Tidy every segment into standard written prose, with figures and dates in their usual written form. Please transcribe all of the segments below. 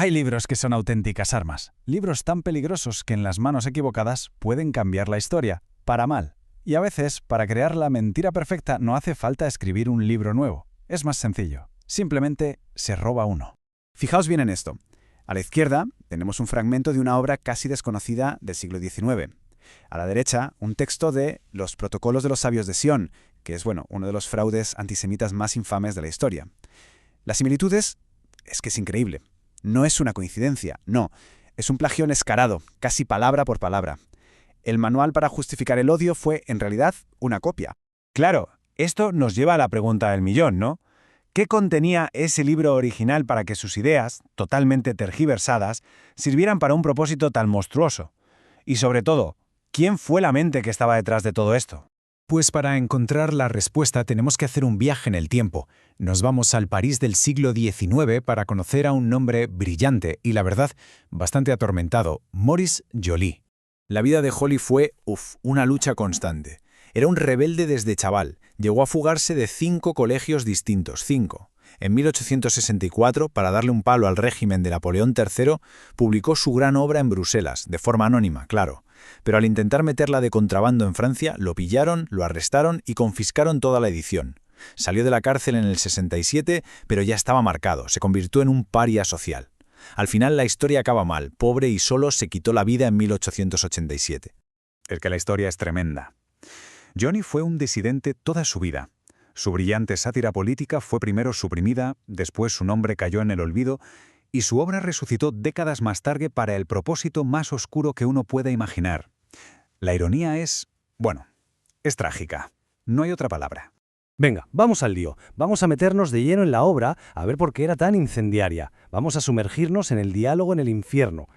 Hay libros que son auténticas armas, libros tan peligrosos que en las manos equivocadas pueden cambiar la historia, para mal. Y a veces, para crear la mentira perfecta no hace falta escribir un libro nuevo. Es más sencillo. Simplemente se roba uno. Fijaos bien en esto. A la izquierda tenemos un fragmento de una obra casi desconocida del siglo XIX. A la derecha, un texto de Los Protocolos de los Sabios de Sion, que es, uno de los fraudes antisemitas más infames de la historia. Las similitudes es que es increíble. No es una coincidencia, no. Es un plagio descarado, casi palabra por palabra. El manual para justificar el odio fue, en realidad, una copia. Claro, esto nos lleva a la pregunta del millón, ¿no? ¿Qué contenía ese libro original para que sus ideas, totalmente tergiversadas, sirvieran para un propósito tan monstruoso? Y sobre todo, ¿quién fue la mente que estaba detrás de todo esto? Pues para encontrar la respuesta tenemos que hacer un viaje en el tiempo. Nos vamos al París del siglo XIX para conocer a un hombre brillante y, la verdad, bastante atormentado, Maurice Joly. La vida de Joly fue, una lucha constante. Era un rebelde desde chaval. Llegó a fugarse de 5 colegios distintos, 5. En 1864, para darle un palo al régimen de Napoleón III, publicó su gran obra en Bruselas, de forma anónima, claro. Pero al intentar meterla de contrabando en Francia, lo pillaron, lo arrestaron y confiscaron toda la edición. Salió de la cárcel en el 67, pero ya estaba marcado, se convirtió en un paria social. Al final la historia acaba mal, pobre y solo se quitó la vida en 1887. Es que la historia es tremenda. Joly fue un disidente toda su vida. Su brillante sátira política fue primero suprimida, después su nombre cayó en el olvido, y su obra resucitó décadas más tarde para el propósito más oscuro que uno pueda imaginar. La ironía es trágica. No hay otra palabra. Venga, vamos al lío. Vamos a meternos de lleno en la obra a ver por qué era tan incendiaria. Vamos a sumergirnos en el diálogo en el infierno.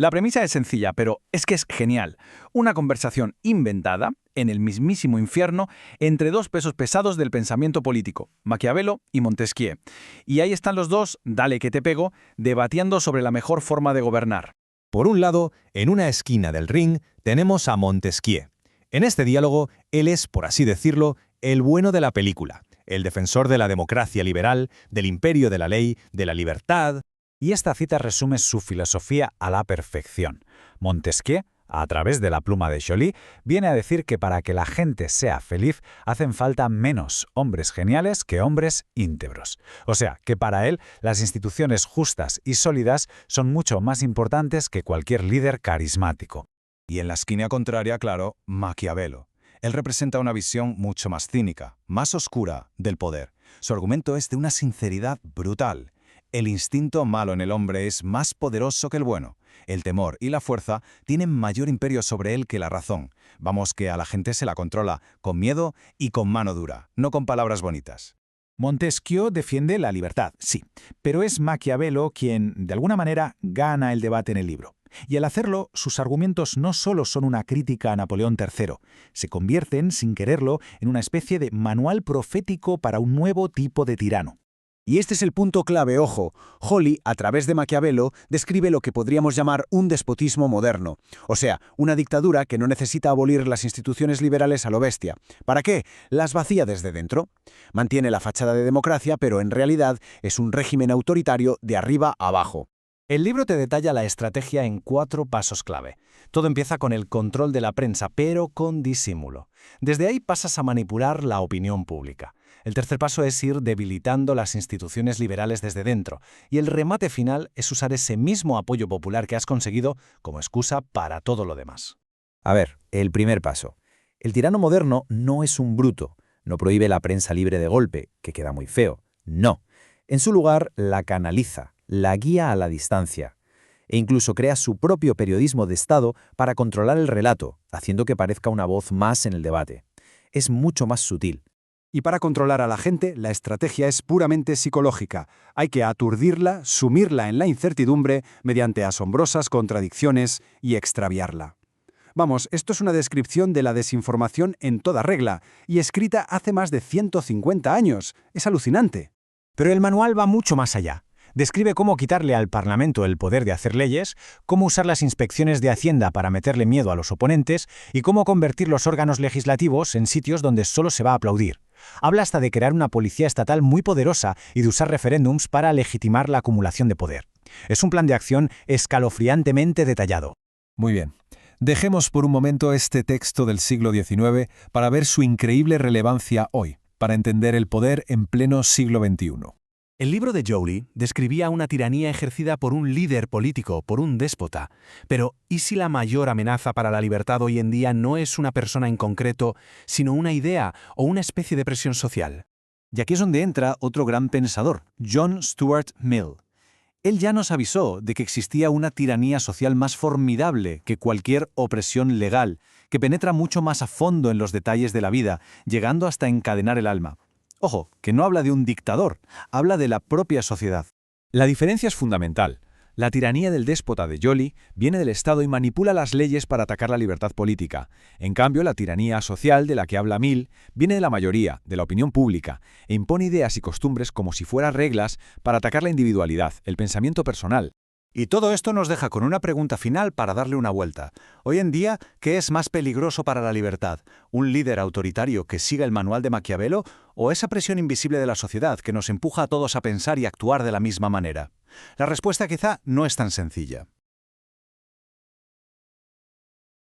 La premisa es sencilla, pero es que es genial. Una conversación inventada, en el mismísimo infierno, entre dos pesos pesados del pensamiento político, Maquiavelo y Montesquieu. Y ahí están los dos, dale que te pego, debatiendo sobre la mejor forma de gobernar. Por un lado, en una esquina del ring, tenemos a Montesquieu. En este diálogo, él es, por así decirlo, el bueno de la película, el defensor de la democracia liberal, del imperio de la ley, de la libertad. Y esta cita resume su filosofía a la perfección. Montesquieu, a través de la pluma de Joly, viene a decir que para que la gente sea feliz hacen falta menos hombres geniales que hombres íntegros. O sea, que para él las instituciones justas y sólidas son mucho más importantes que cualquier líder carismático. Y en la esquina contraria, claro, Maquiavelo. Él representa una visión mucho más cínica, más oscura del poder. Su argumento es de una sinceridad brutal. El instinto malo en el hombre es más poderoso que el bueno. El temor y la fuerza tienen mayor imperio sobre él que la razón. Vamos, que a la gente se la controla con miedo y con mano dura, no con palabras bonitas. Montesquieu defiende la libertad, sí, pero es Maquiavelo quien, de alguna manera, gana el debate en el libro. Y al hacerlo, sus argumentos no solo son una crítica a Napoleón III, se convierten, sin quererlo, en una especie de manual profético para un nuevo tipo de tirano. Y este es el punto clave, ojo. Joly, a través de Maquiavelo, describe lo que podríamos llamar un despotismo moderno. O sea, una dictadura que no necesita abolir las instituciones liberales a lo bestia. ¿Para qué? Las vacía desde dentro. Mantiene la fachada de democracia, pero en realidad es un régimen autoritario de arriba a abajo. El libro te detalla la estrategia en 4 pasos clave. Todo empieza con el control de la prensa, pero con disimulo. Desde ahí pasas a manipular la opinión pública. El tercer paso es ir debilitando las instituciones liberales desde dentro, y el remate final es usar ese mismo apoyo popular que has conseguido como excusa para todo lo demás. A ver, el primer paso. El tirano moderno no es un bruto, no prohíbe la prensa libre de golpe, que queda muy feo, no. En su lugar, la canaliza, la guía a la distancia, e incluso crea su propio periodismo de Estado para controlar el relato, haciendo que parezca una voz más en el debate. Es mucho más sutil. Y para controlar a la gente, la estrategia es puramente psicológica. Hay que aturdirla, sumirla en la incertidumbre mediante asombrosas contradicciones y extraviarla. Vamos, esto es una descripción de la desinformación en toda regla, y escrita hace más de 150 años. Es alucinante. Pero el manual va mucho más allá. Describe cómo quitarle al Parlamento el poder de hacer leyes, cómo usar las inspecciones de Hacienda para meterle miedo a los oponentes y cómo convertir los órganos legislativos en sitios donde solo se va a aplaudir. Habla hasta de crear una policía estatal muy poderosa y de usar referéndums para legitimar la acumulación de poder. Es un plan de acción escalofriantemente detallado. Muy bien. Dejemos por un momento este texto del siglo XIX para ver su increíble relevancia hoy, para entender el poder en pleno siglo XXI. El libro de Joly describía una tiranía ejercida por un líder político, por un déspota. Pero, ¿y si la mayor amenaza para la libertad hoy en día no es una persona en concreto, sino una idea o una especie de presión social? Y aquí es donde entra otro gran pensador, John Stuart Mill. Él ya nos avisó de que existía una tiranía social más formidable que cualquier opresión legal, que penetra mucho más a fondo en los detalles de la vida, llegando hasta encadenar el alma. Ojo, que no habla de un dictador, habla de la propia sociedad. La diferencia es fundamental. La tiranía del déspota de Joly viene del Estado y manipula las leyes para atacar la libertad política. En cambio, la tiranía social de la que habla Mill viene de la mayoría, de la opinión pública, e impone ideas y costumbres como si fueran reglas para atacar la individualidad, el pensamiento personal. Y todo esto nos deja con una pregunta final para darle una vuelta. Hoy en día, ¿qué es más peligroso para la libertad? ¿Un líder autoritario que siga el manual de Maquiavelo o esa presión invisible de la sociedad que nos empuja a todos a pensar y actuar de la misma manera? La respuesta quizá no es tan sencilla.